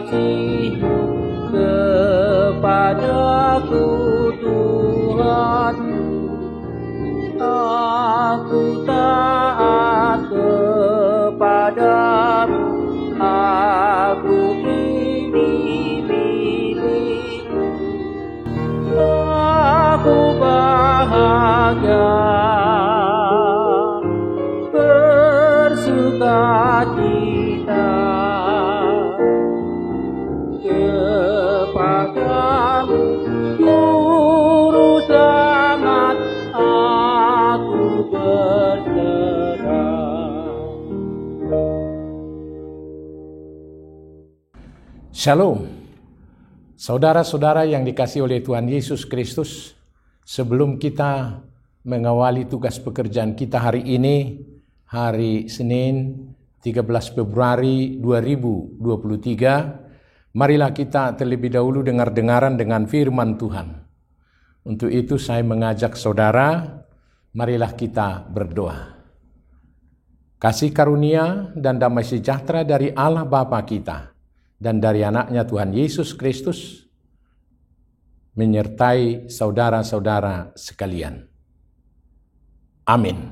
kasih-Mu kepadaku Tuhan. Aku taat kepadamu, aku ini milik-Mu. Aku bahagia, bersukacita kepadamu, Juru Selamat, aku berserah. Shalom, saudara-saudara yang dikasihi oleh Tuhan Yesus Kristus. Sebelum kita mengawali tugas pekerjaan kita hari ini, hari Senin 13 Februari 2023, marilah kita terlebih dahulu dengar-dengaran dengan firman Tuhan. Untuk itu saya mengajak saudara, marilah kita berdoa. Kasih karunia dan damai sejahtera dari Allah Bapa kita dan dari anaknya Tuhan Yesus Kristus menyertai saudara-saudara sekalian. Amin.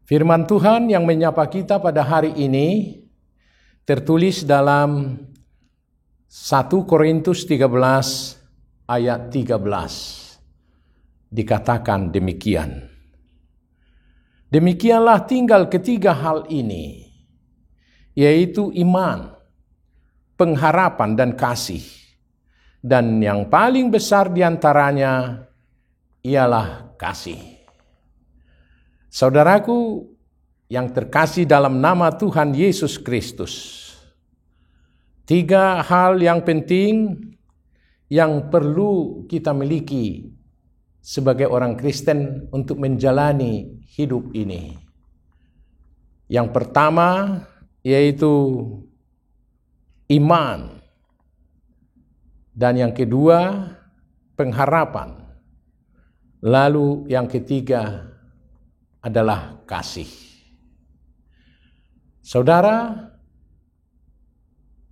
Firman Tuhan yang menyapa kita pada hari ini tertulis dalam 1 Korintus 13 ayat 13. Dikatakan demikian. Demikianlah tinggal ketiga hal ini, yaitu iman, pengharapan dan kasih. Dan yang paling besar diantaranya ialah kasih. Saudaraku yang terkasih dalam nama Tuhan Yesus Kristus, tiga hal yang penting yang perlu kita miliki sebagai orang Kristen untuk menjalani hidup ini. Yang pertama yaitu iman, dan yang kedua pengharapan, lalu yang ketiga adalah kasih. Saudara,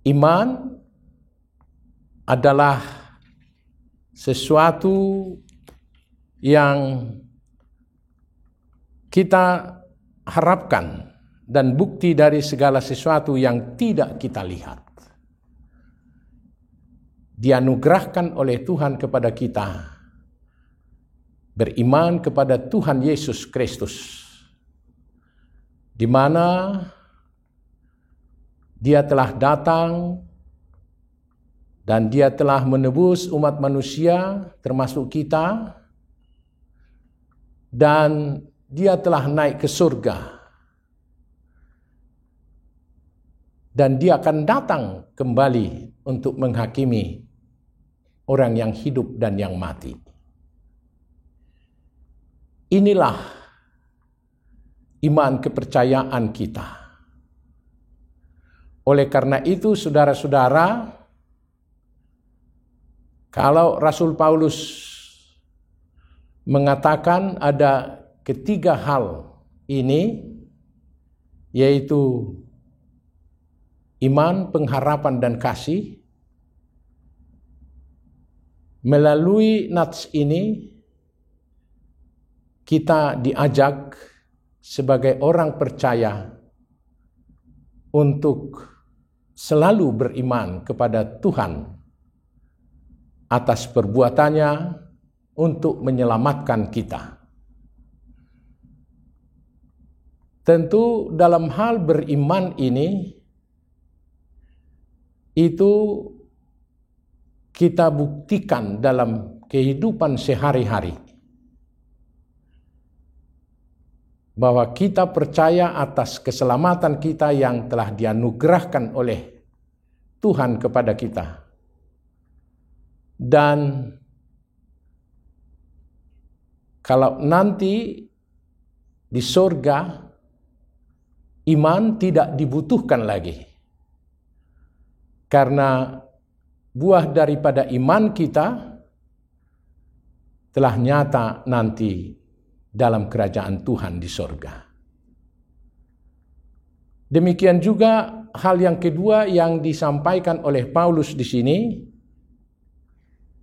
iman adalah sesuatu yang kita harapkan dan bukti dari segala sesuatu yang tidak kita lihat. Dianugerahkan oleh Tuhan kepada kita beriman kepada Tuhan Yesus Kristus, di mana Dia telah datang dan Dia telah menebus umat manusia termasuk kita, dan Dia telah naik ke surga, dan Dia akan datang kembali untuk menghakimi orang yang hidup dan yang mati. Inilah iman kepercayaan kita. Oleh karena itu, saudara-saudara, kalau Rasul Paulus mengatakan ada ketiga hal ini, yaitu iman, pengharapan, dan kasih, melalui nats ini kita diajak sebagai orang percaya untuk selalu beriman kepada Tuhan atas perbuatannya untuk menyelamatkan kita. Tentu dalam hal beriman ini itu kita buktikan dalam kehidupan sehari-hari bahwa kita percaya atas keselamatan kita yang telah dianugerahkan oleh Tuhan kepada kita. Dan kalau nanti di surga iman tidak dibutuhkan lagi, karena buah daripada iman kita telah nyata nanti dalam kerajaan Tuhan di surga. Demikian juga hal yang kedua yang disampaikan oleh Paulus di sini,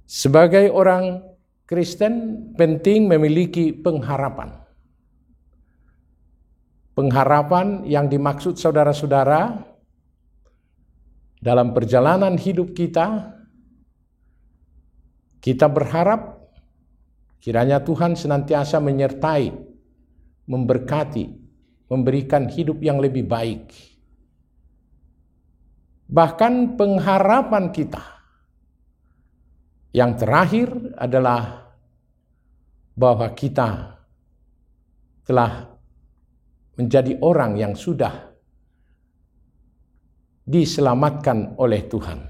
sebagai orang Kristen penting memiliki pengharapan. Pengharapan yang dimaksud saudara-saudara dalam perjalanan hidup kita berharap kiranya Tuhan senantiasa menyertai, memberkati, memberikan hidup yang lebih baik. Bahkan pengharapan kita yang terakhir adalah bahwa kita telah menjadi orang yang sudah diselamatkan oleh Tuhan.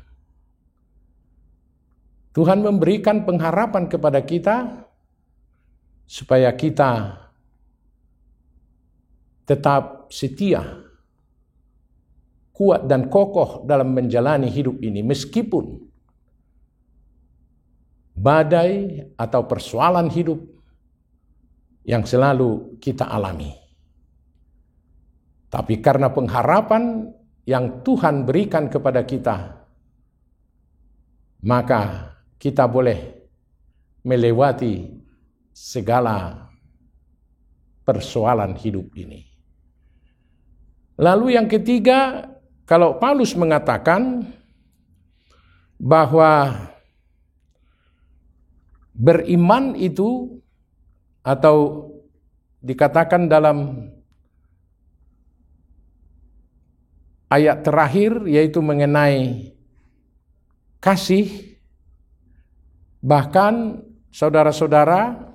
Tuhan memberikan pengharapan kepada kita supaya kita tetap setia, kuat dan kokoh dalam menjalani hidup ini meskipun badai atau persoalan hidup yang selalu kita alami. Tapi karena pengharapan yang Tuhan berikan kepada kita, maka kita boleh melewati segala persoalan hidup ini. Lalu yang ketiga, kalau Paulus mengatakan bahwa beriman itu, atau dikatakan dalam ayat terakhir yaitu mengenai kasih, bahkan saudara-saudara,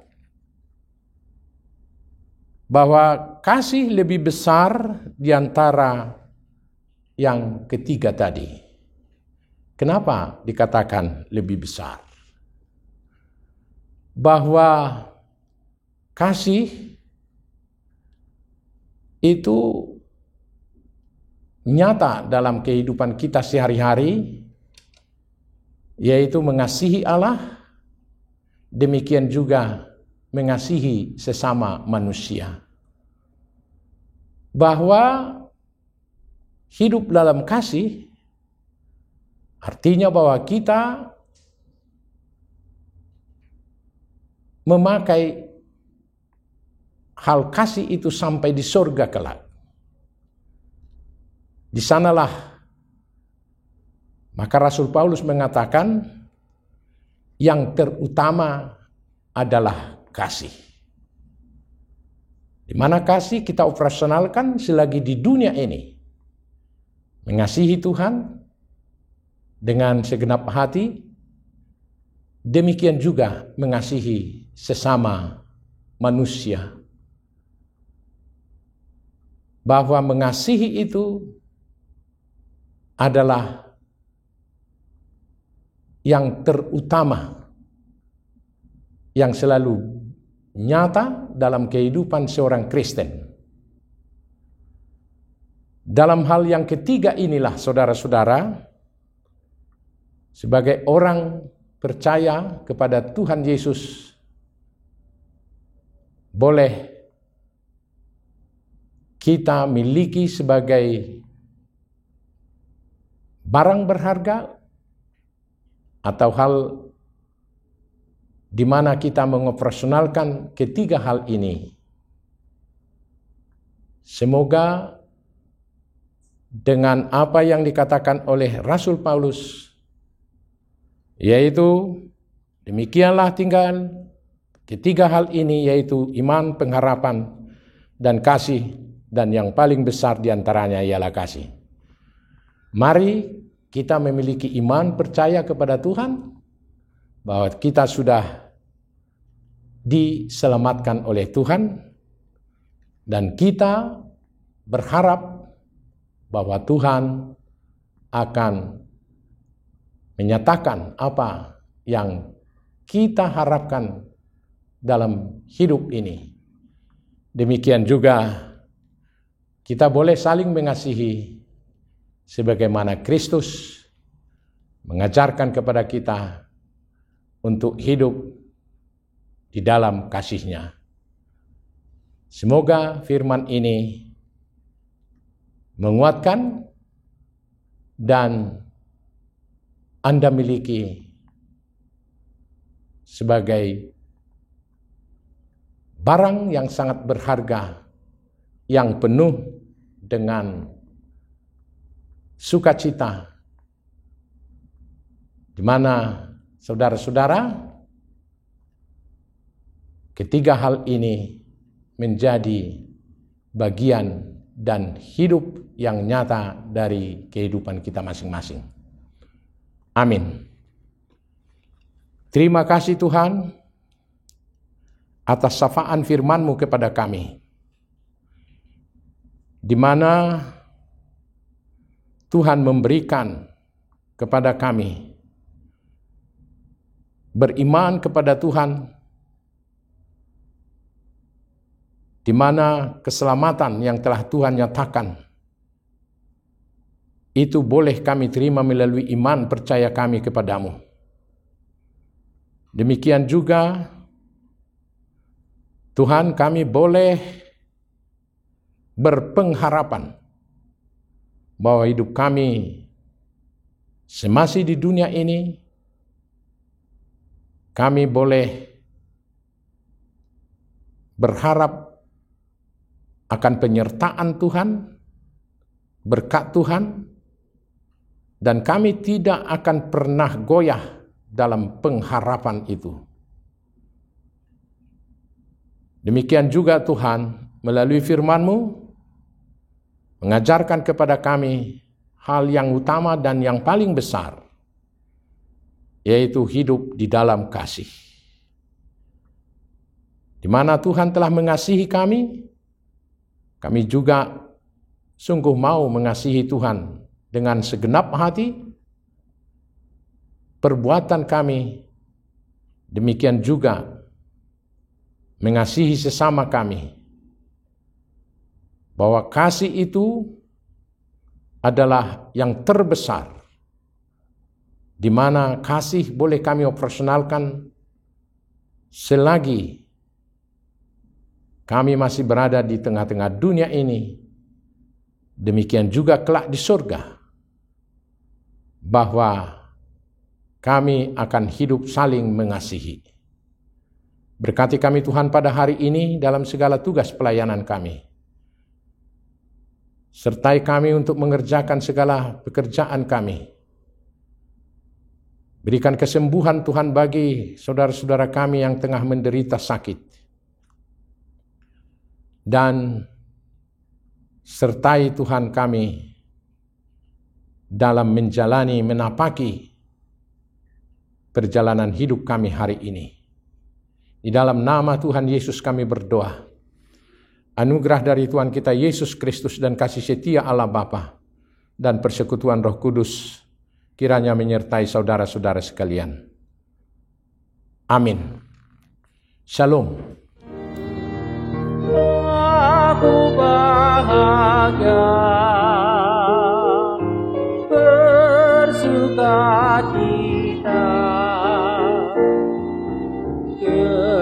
bahwa kasih lebih besar di antara yang ketiga tadi. Kenapa dikatakan lebih besar? Bahwa kasih itu nyata dalam kehidupan kita sehari-hari, yaitu mengasihi Allah, demikian juga mengasihi sesama manusia. Bahwa hidup dalam kasih artinya bahwa kita memakai hal kasih itu sampai di surga kelak. Di sanalah maka Rasul Paulus mengatakan yang terutama adalah kasih. Di mana kasih kita operasionalkan selagi di dunia ini. Mengasihi Tuhan dengan segenap hati, demikian juga mengasihi sesama manusia. Bahwa mengasihi itu adalah yang terutama, yang selalu nyata dalam kehidupan seorang Kristen. Dalam hal yang ketiga inilah saudara-saudara, sebagai orang percaya kepada Tuhan Yesus, boleh kita miliki sebagai barang berharga atau hal di mana kita mengoperasionalkan ketiga hal ini. Semoga dengan apa yang dikatakan oleh Rasul Paulus, yaitu demikianlah tinggal ketiga hal ini, yaitu iman, pengharapan, dan kasih, dan yang paling besar diantaranya ialah kasih. Mari kita memiliki iman, percaya kepada Tuhan, bahwa kita sudah diselamatkan oleh Tuhan, dan kita berharap bahwa Tuhan akan menyatakan apa yang kita harapkan dalam hidup ini. Demikian juga kita boleh saling mengasihi sebagaimana Kristus mengajarkan kepada kita untuk hidup di dalam kasih-Nya. Semoga firman ini menguatkan dan Anda miliki sebagai barang yang sangat berharga, yang penuh dengan sukacita, di mana saudara-saudara, ketiga hal ini menjadi bagian dan hidup yang nyata dari kehidupan kita masing-masing. Amin. Terima kasih Tuhan atas syafaan firman-Mu kepada kami, di mana Tuhan memberikan kepada kami beriman kepada Tuhan, di mana keselamatan yang telah Tuhan nyatakan itu boleh kami terima melalui iman percaya kami kepadamu. Demikian juga Tuhan, kami boleh berpengharapan bahwa hidup kami semasih di dunia ini, kami boleh berharap akan penyertaan Tuhan, berkat Tuhan, dan kami tidak akan pernah goyah dalam pengharapan itu. Demikian juga Tuhan, melalui firman-Mu, mengajarkan kepada kami hal yang utama dan yang paling besar, yaitu hidup di dalam kasih. Di mana Tuhan telah mengasihi kami, kami juga sungguh mau mengasihi Tuhan dengan segenap hati, perbuatan kami, demikian juga mengasihi sesama kami. Bahwa kasih itu adalah yang terbesar, di mana kasih boleh kami operasionalkan selagi kami masih berada di tengah-tengah dunia ini. Demikian juga kelak di surga, bahwa kami akan hidup saling mengasihi. Berkati kami Tuhan pada hari ini dalam segala tugas pelayanan kami. Sertai kami untuk mengerjakan segala pekerjaan kami. Berikan kesembuhan Tuhan bagi saudara-saudara kami yang tengah menderita sakit. Dan sertai Tuhan kami dalam menjalani, menapaki perjalanan hidup kami hari ini. Di dalam nama Tuhan Yesus kami berdoa. Anugerah dari Tuhan kita Yesus Kristus dan kasih setia Allah Bapa dan persekutuan Roh Kudus kiranya menyertai saudara-saudara sekalian. Amin. Shalom. Aku bahagia, bersukacita kepadamu.